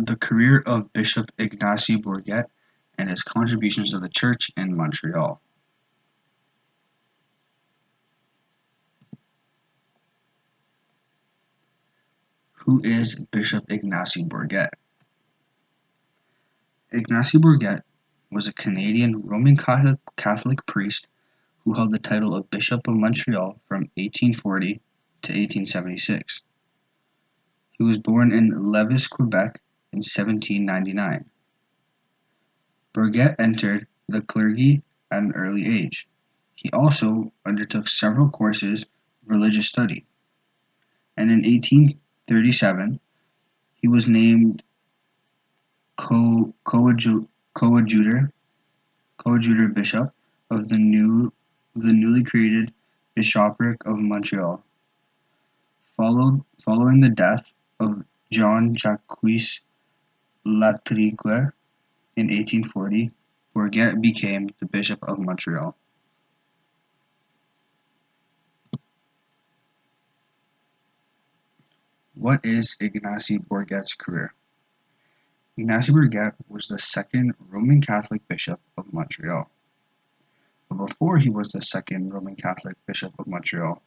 The career of Bishop Ignace Bourget and his contributions to the Church in Montreal. Who is Bishop Ignace Bourget? Ignace Bourget was a Canadian Roman Catholic priest who held the title of Bishop of Montreal from 1840 to 1876. He was born in Lévis, Quebec in 1799. Bourget entered the clergy at an early age. He also undertook several courses of religious study, and in 1837 he was named coadjutor bishop of the newly created bishopric of Montreal. Following the death of Jean-Jacques Latrigue in 1840, Bourget became the Bishop of Montreal. What is Ignace Bourget's career? Ignace Bourget was the second Roman Catholic Bishop of Montreal. But before he was the second Roman Catholic Bishop of Montreal,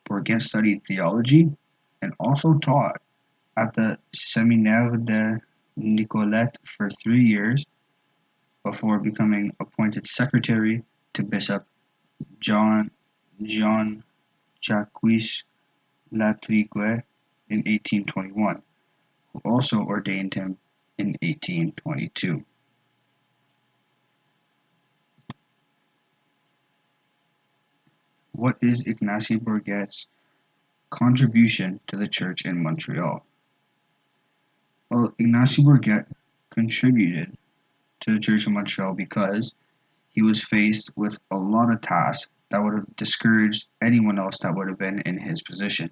Bourget studied theology and also taught at the Séminaire de Nicolette for 3 years before becoming appointed secretary to Bishop Jean-Jacques Latrigue in 1821, who also ordained him in 1822. What is Ignace Bourget's contribution to the Church in Montreal? Well, Ignace Bourget contributed to the Church in Montreal because he was faced with a lot of tasks that would have discouraged anyone else that would have been in his position.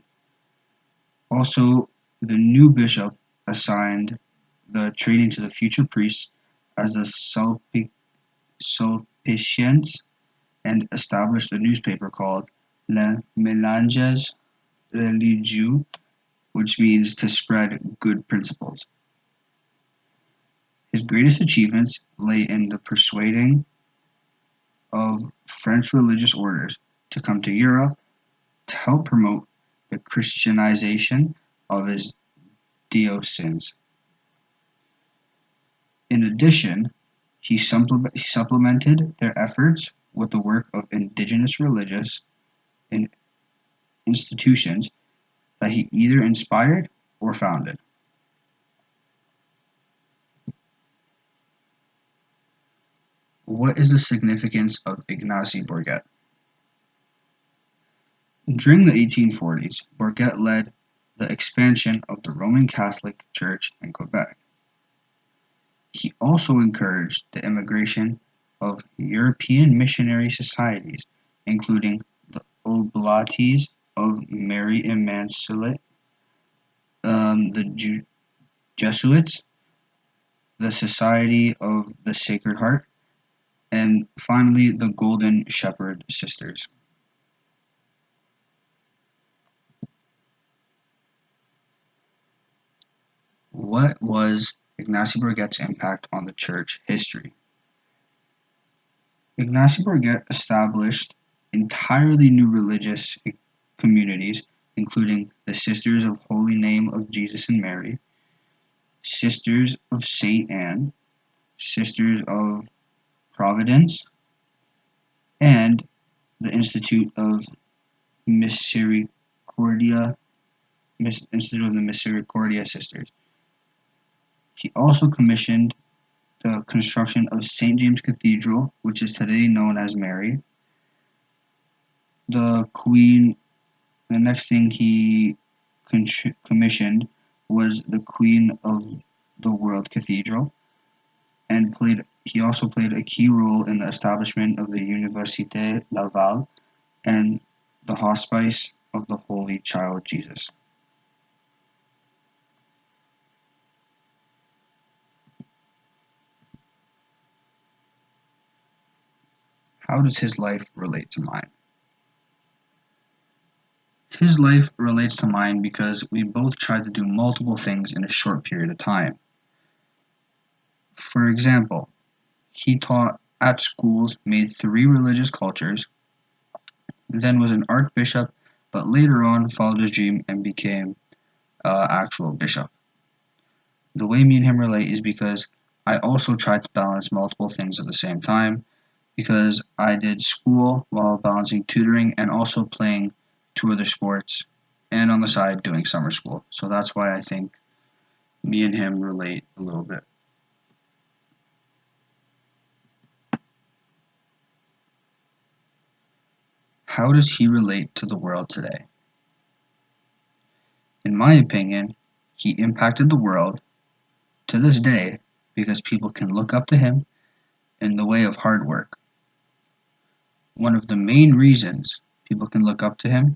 Also, the new bishop assigned the training to the future priests as the Sulpicians and established a newspaper called Le Mélanges Religieux, which means to spread good principles. His greatest achievements lay in the persuading of French religious orders to come to Europe to help promote the Christianization of his diocese. In addition, he supplemented their efforts with the work of indigenous religious institutions that he either inspired or founded. What is the significance of Ignace Bourget? During the 1840s, Bourget led the expansion of the Roman Catholic Church in Quebec. He also encouraged the immigration of European missionary societies, including the Oblates of Mary Immaculate, the Jesuits, the Society of the Sacred Heart, and finally the Golden Shepherd Sisters. What was Ignace Bourget's impact on the church history? Ignace Bourget established entirely new religious communities, including the Sisters of Holy Name of Jesus and Mary, Sisters of Saint Anne, Sisters of Providence, and the Institute of the Misericordia Sisters. He also commissioned the construction of St. James Cathedral, which is today known as Mary. The next thing he commissioned was the Queen of the World Cathedral, and he also played a key role in the establishment of the Université Laval and the Hospice of the Holy Child Jesus. How does his life relate to mine? His life relates to mine because we both tried to do multiple things in a short period of time. For example, he taught at schools, made 3 religious cultures, then was an archbishop, but later on followed his dream and became actual bishop. The way me and him relate is because I also tried to balance multiple things at the same time because I did school while balancing tutoring and also playing 2 other sports and on the side doing summer school. So that's why I think me and him relate a little bit. How does he relate to the world today? In my opinion, he impacted the world to this day because people can look up to him in the way of hard work. One of the main reasons people can look up to him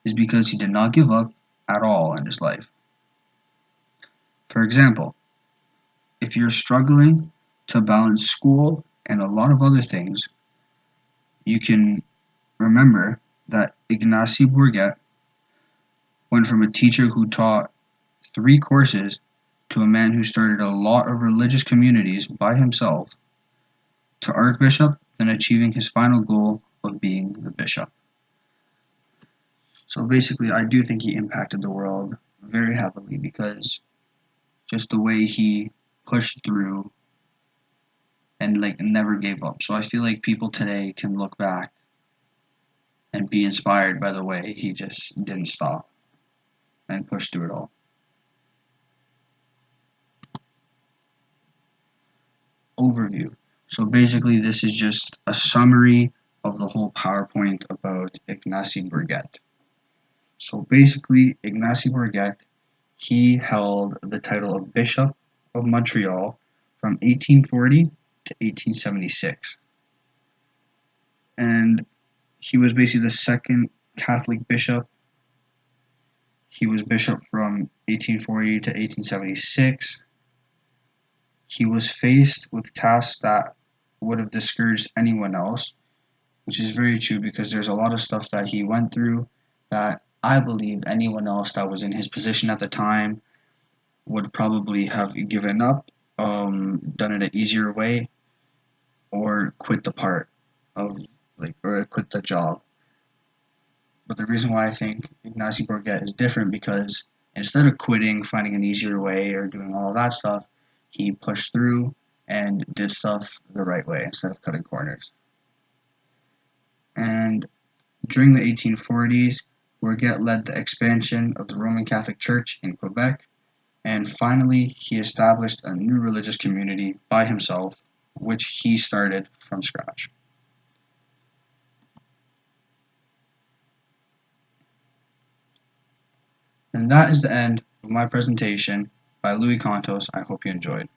is because he did not give up at all in his life. For example, if you're struggling to balance school and a lot of other things, you can remember that Ignace Bourget went from a teacher who taught 3 courses to a man who started a lot of religious communities by himself to archbishop, then achieving his final goal of being the bishop. So basically, I do think he impacted the world very heavily because just the way he pushed through and like never gave up. So I feel like people today can look back and be inspired by the way he just didn't stop and pushed through it all. Overview. So basically, this is just a summary of the whole PowerPoint about Ignace Bourget. So basically, Ignace Bourget, he held the title of Bishop of Montreal from 1840 to 1876. And he was basically the second Catholic bishop. He was bishop from 1840 to 1876. He was faced with tasks that would have discouraged anyone else, which is very true because there's a lot of stuff that he went through that I believe anyone else that was in his position at the time would probably have given up, done it an easier way, or quit the part of or quit the job. But the reason why I think Ignace Bourget is different because instead of quitting, finding an easier way, or doing all of that stuff, he pushed through and did stuff the right way instead of cutting corners. And during the 1840s, Bourget led the expansion of the Roman Catholic Church in Quebec, and finally he established a new religious community by himself, which he started from scratch. And that is the end of my presentation by Louis Contos. I hope you enjoyed.